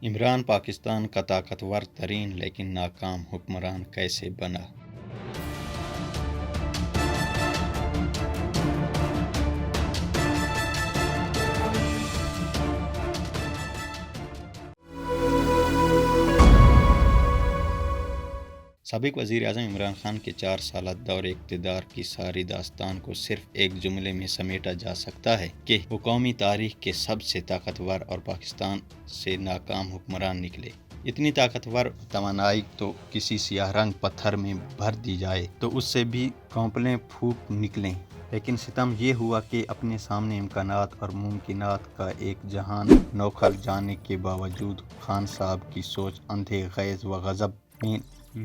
عمران پاکستان کا طاقتور ترین لیکن ناکام حکمران کیسے بنا؟ سابق وزیر اعظم عمران خان کے 4 سالہ دور اقتدار کی ساری داستان کو صرف ایک جملے میں سمیٹا جا سکتا ہے کہ وہ قومی تاریخ کے سب سے طاقتور اور پاکستان سے ناکام حکمران نکلے۔ اتنی طاقتور توانائی تو کسی سیاہ رنگ پتھر میں بھر دی جائے تو اس سے بھی کونپلیں پھوٹ نکلیں، لیکن ستم یہ ہوا کہ اپنے سامنے امکانات اور ممکنات کا ایک جہان نوکھل جانے کے باوجود خان صاحب کی سوچ اندھے غیظ و غضب میں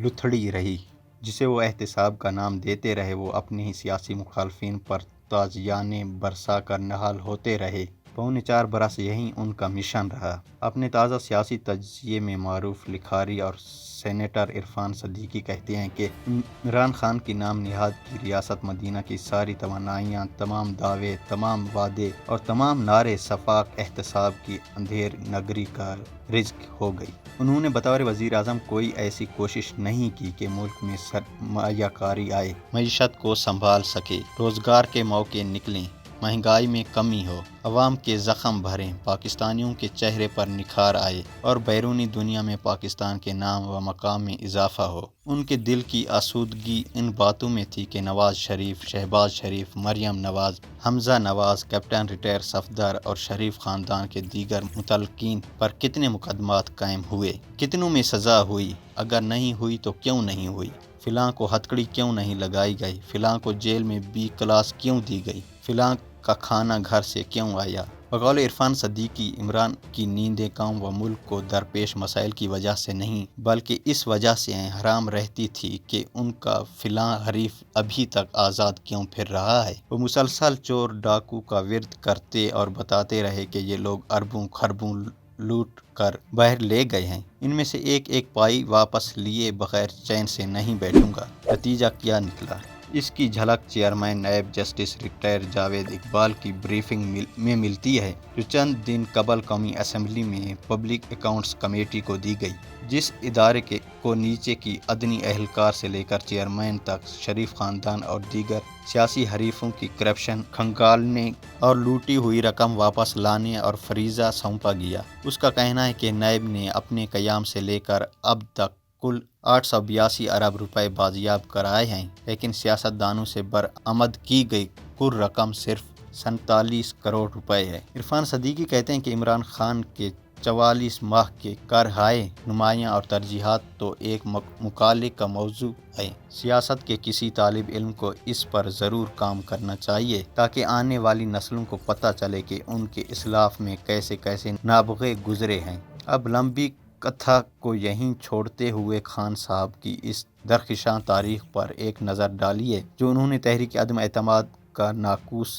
لتھڑی رہی۔ جسے وہ احتساب کا نام دیتے رہے، وہ اپنے ہی سیاسی مخالفین پر تازیانے برسا کر نہال ہوتے رہے۔ 4.25 برس یہی ان کا مشن رہا۔ اپنے تازہ سیاسی تجزیے میں معروف لکھاری اور سینیٹر عرفان صدیقی کہتے ہیں کہ عمران خان کی نام نہاد کی ریاست مدینہ کی ساری توانائیاں، تمام دعوے، تمام وعدے اور تمام نعرے صفاق احتساب کی اندھیر نگری کا رزق ہو گئی۔ انہوں نے بطور وزیر اعظم کوئی ایسی کوشش نہیں کی کہ ملک میں سرمایہ کاری آئے، معیشت کو سنبھال سکے، روزگار کے موقع نکلیں، مہنگائی میں کمی ہو، عوام کے زخم بھریں، پاکستانیوں کے چہرے پر نکھار آئے اور بیرونی دنیا میں پاکستان کے نام و مقام میں اضافہ ہو۔ ان کے دل کی آسودگی ان باتوں میں تھی کہ نواز شریف، شہباز شریف، مریم نواز، حمزہ نواز، کیپٹن ریٹائر صفدر اور شریف خاندان کے دیگر متعلقین پر کتنے مقدمات قائم ہوئے، کتنوں میں سزا ہوئی، اگر نہیں ہوئی تو کیوں نہیں ہوئی، فلاں کو ہتکڑی کیوں نہیں لگائی گئی، فلاں کو جیل میں B کلاس کیوں دی گئی، فلاں کا کھانا گھر سے کیوں آیا۔ بقول عرفان صدیقی، عمران کی نیندیں قوم و ملک کو درپیش مسائل کی وجہ سے نہیں بلکہ اس وجہ سے حرام رہتی تھی کہ ان کا فلاں حریف ابھی تک آزاد کیوں پھر رہا ہے۔ وہ مسلسل چور ڈاکو کا ورد کرتے اور بتاتے رہے کہ یہ لوگ اربوں خربوں لوٹ کر باہر لے گئے ہیں، ان میں سے ایک ایک پائی واپس لیے بغیر چین سے نہیں بیٹھوں گا۔ نتیجہ کیا نکلا؟ اس کی جھلک chairman NAB justice retire Javed Iqbal کی بریفنگ میں ملتی ہے، جو چند دن قبل قومی اسمبلی میں پبلک اکاؤنٹس کمیٹی کو دی گئی، جس ادارے کو نیچے کی عدنی اہلکار سے لے کر چیئرمین تک شریف خاندان اور دیگر سیاسی حریفوں کی کرپشن کھنگالنے اور لوٹی ہوئی رقم واپس لانے اور فریضہ سونپا گیا۔ اس کا کہنا ہے کہ نیب نے اپنے قیام سے لے کر اب تک کل 882 ارب روپے بازیاب کرائے ہیں، لیکن سیاست دانوں سے برآمد کی گئی کل رقم صرف 47 کروڑ روپے ہے۔ عرفان صدیقی کہتے ہیں کہ عمران خان کے 44 ماہ کے کر ہائے نمایاں اور ترجیحات تو ایک مقالے کا موضوع ہے۔ سیاست کے کسی طالب علم کو اس پر ضرور کام کرنا چاہیے تاکہ آنے والی نسلوں کو پتہ چلے کہ ان کے اسلاف میں کیسے کیسے نابغے گزرے ہیں۔ اب لمبی کتھا کو یہیں چھوڑتے ہوئے خان صاحب کی اس درخشاں تاریخ پر ایک نظر ڈالیے جو انہوں نے تحریک عدم اعتماد کا ناقوس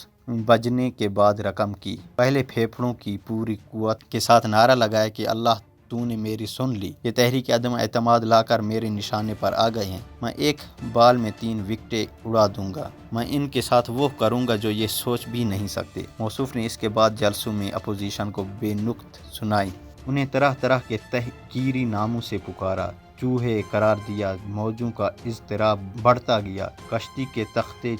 بجنے کے بعد رقم کی۔ پہلے پھیپھڑوں کی پوری قوت کے ساتھ نعرہ لگایا کہ اللہ تو نے میری سن لی، یہ تحریک عدم اعتماد لا کر میرے نشانے پر آ گئے ہیں، میں ایک بال میں 3 وکٹیں اڑا دوں گا، میں ان کے ساتھ وہ کروں گا جو یہ سوچ بھی نہیں سکتے۔ موصوف نے اس کے بعد جلسوں میں اپوزیشن کو بے نقط سنائی، انہیں طرح طرح کے تحقیری ناموں سے پکارا، چوہے قرار دیا، موجوں کا اضطراب بڑھتا گیا، کشتی کے تختے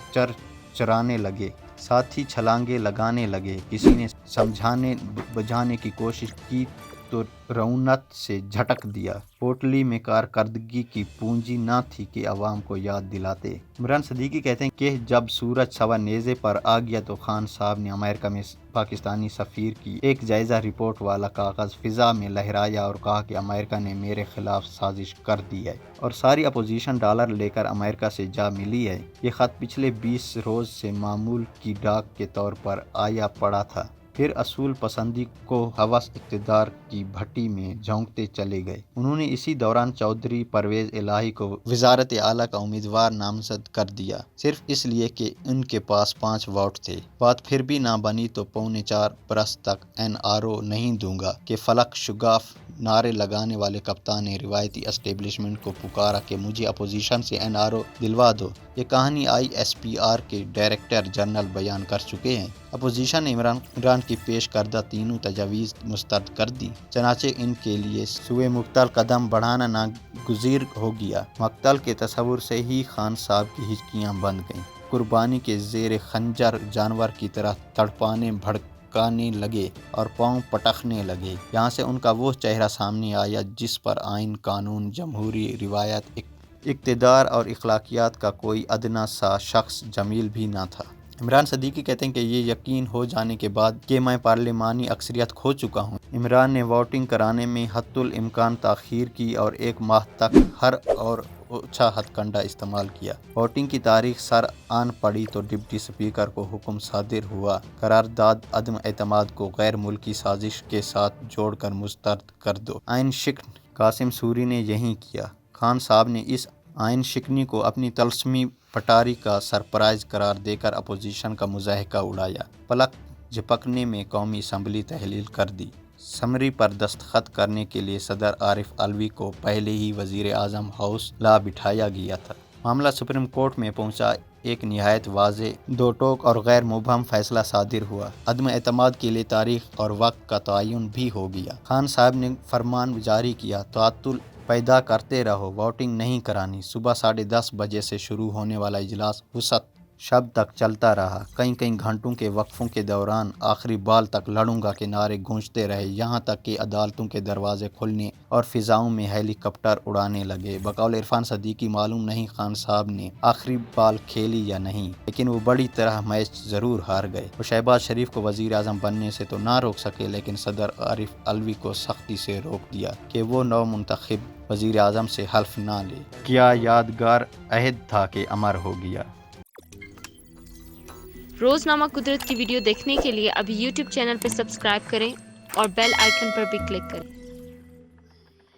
چرانے لگے، ساتھی چھلانگیں لگانے لگے، کسی نے سمجھانے بجھانے کی کوشش کی تو رعونت سے جھٹک دیا۔ پوٹلی میں کارکردگی کی پونجی نہ تھی کہ عوام کو یاد دلاتے۔ عمران صدیقی کہتے ہیں کہ جب سورج سوا نیزے پر آ گیا تو خان صاحب نے امریکہ میں پاکستانی سفیر کی ایک جائزہ رپورٹ والا کاغذ فضا میں لہرایا اور کہا کہ امریکہ نے میرے خلاف سازش کر دی ہے اور ساری اپوزیشن ڈالر لے کر امریکہ سے جا ملی ہے۔ یہ خط پچھلے 20 روز سے معمول کی ڈاک کے طور پر آیا پڑا تھا۔ پھر اصول پسندی کو ہوس اقتدار کی بھٹی میں جھونکتے چلے گئے۔ انہوں نے اسی دوران چودھری پرویز الہی کو وزارت اعلیٰ کا امیدوار نامزد کر دیا، صرف اس لیے کہ ان کے پاس 5 ووٹ تھے۔ بات پھر بھی نہ بنی تو 4.25 برس تک NRO نہیں دوں گا کہ فلک شگاف نعرے لگانے والے کپتان نے روایتی اسٹیبلشمنٹ کو پکارا کہ مجھے اپوزیشن سے NRO دلوا دو۔ یہ کہانی ISPR کے ڈائریکٹر جنرل بیان کر چکے ہیں۔ اپوزیشن نے عمران کی پیش کردہ تینوں تجاویز مسترد کر دی، چنانچہ ان کے لیے سوئے مقتل قدم بڑھانا ناگزیر ہو گیا۔ مقتل کے تصور سے ہی خان صاحب کی ہچکیاں بند گئیں، قربانی کے زیر خنجر جانور کی طرح تڑپانے بھڑکانے لگے اور پاؤں پٹکنے لگے۔ یہاں سے ان کا وہ چہرہ سامنے آیا جس پر آئین، قانون، جمہوری روایات، اقتدار اور اخلاقیات کا کوئی ادنیٰ سا شخص جمیل بھی نہ تھا۔ عمران صدیقی کہتے ہیں کہ یہ یقین ہو جانے کے بعد کہ میں پارلیمانی اکثریت کھو چکا ہوں، عمران نے ووٹنگ کرانے میں حتی الامکان تاخیر کی اور 1 ماہ تک ہر اور اونچا ہتھ کنڈا استعمال کیا۔ ووٹنگ کی تاریخ سر آن پڑی تو ڈپٹی اسپیکر کو حکم صادر ہوا، قرارداد عدم اعتماد کو غیر ملکی سازش کے ساتھ جوڑ کر مسترد کر دو۔ آئین شکن قاسم سوری نے یہی کیا۔ خان صاحب نے اس آئین شکنی کو اپنی طلسمی پٹاری کا سرپرائز قرار دے کر اپوزیشن کا مضحکہ اڑایا۔ پلک جھپکنے میں قومی اسمبلی تحلیل کر دی۔ سمری پر دستخط کرنے کے لیے صدر عارف علوی کو پہلے ہی وزیر اعظم ہاؤس لا بٹھایا گیا تھا۔ معاملہ سپریم کورٹ میں پہنچا، ایک نہایت واضح، دو ٹوک اور غیر مبہم فیصلہ صادر ہوا۔ عدم اعتماد کے لیے تاریخ اور وقت کا تعین بھی ہو گیا۔ خان صاحب نے فرمان جاری کیا، تعطل پیدا کرتے رہو، ووٹنگ نہیں کرانی۔ صبح 10:30 بجے سے شروع ہونے والا اجلاس وسط شب تک چلتا رہا۔ کئی گھنٹوں کے وقفوں کے دوران آخری بال تک لڑوں گا کے نعرے گونجتے رہے، یہاں تک کہ عدالتوں کے دروازے کھلنے اور فضاؤں میں ہیلی کاپٹر اڑانے لگے۔ بقول عرفان صدیقی معلوم نہیں خان صاحب نے آخری بال کھیلی یا نہیں، لیکن وہ بڑی طرح میچ ضرور ہار گئے۔ وہ شہباز شریف کو وزیر اعظم بننے سے تو نہ روک سکے، لیکن صدر عارف علوی کو سختی سے روک دیا کہ وہ نو منتخب وزیر اعظم سے حلف نہ لے۔ کیا یادگار عہد تھا کہ امر ہو گیا۔ روزنامہ قدرت کی ویڈیو دیکھنے کے لیے ابھی یوٹیوب چینل پہ سبسکرائب کریں اور بیل آئیکن پر بھی کلک کریں۔